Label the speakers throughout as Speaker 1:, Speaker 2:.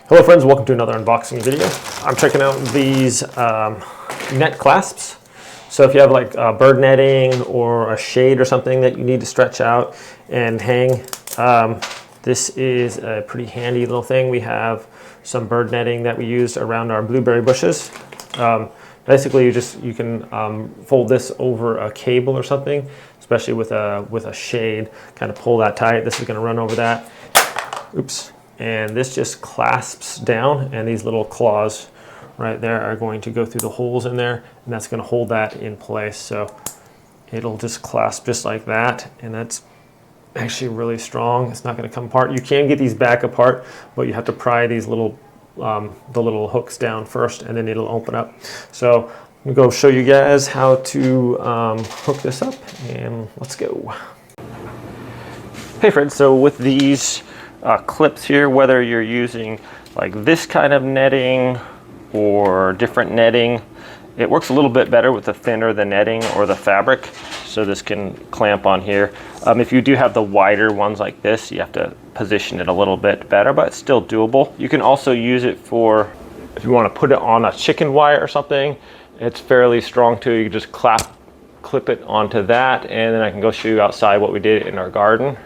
Speaker 1: Hello friends, welcome to another unboxing video. I'm checking out these net clasps. So if you have like bird netting or a shade or something that you need to stretch out and hang, this is a pretty handy little thing. We have some bird netting that we used around our blueberry bushes. Basically you can fold this over a cable or something, especially with a shade, kind of pull that tight. This is going to run over that. Oops. And this just clasps down, and these little claws right there are going to go through the holes in there, and that's going to hold that in place. So it'll just clasp just like that, and that's actually really strong. It's not going to come apart. You can get these back apart, but you have to pry these little the little hooks down first, and then it'll open up. So I'm going to go show you guys how to hook this up, and let's go. Hey friends, so with these clips here, whether you're using like this kind of netting or different netting, it works a little bit better with the thinner the netting or the fabric, so this can clamp on here. If you do have the wider ones like this, you have to position it a little bit better, but it's still doable. You can also use it for if you want to put it on a chicken wire or something. It's fairly strong too. You can just clip it onto that, and then I can go show you outside what we did in our garden.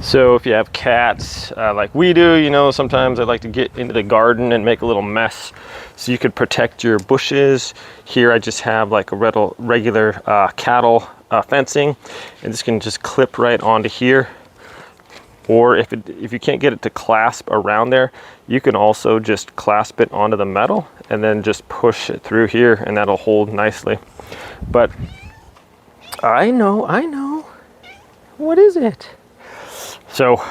Speaker 1: So if you have cats like we do, you know, sometimes they like to get into the garden and make a little mess. So you could protect your bushes. Here I just have like a regular cattle fencing, and this can just clip right onto here. Or if you can't get it to clasp around there, you can also just clasp it onto the metal and then just push it through here, and that'll hold nicely. But I know. What is it? So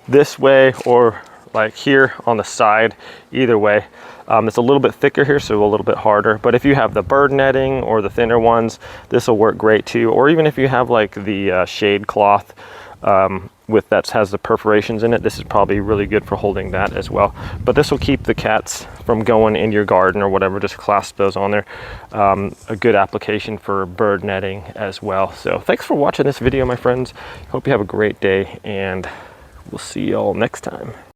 Speaker 1: this way, or like here on the side, either way. It's a little bit thicker here, so a little bit harder. But if you have the bird netting or the thinner ones, this will work great too. Or even if you have like the shade cloth that has the perforations in it, this is probably really good for holding that as well. But this will keep the cats from going in your garden or whatever. Just clasp those on there. A good application for bird netting as well. So thanks for watching this video, my friends. Hope you have a great day, and we'll see you all next time.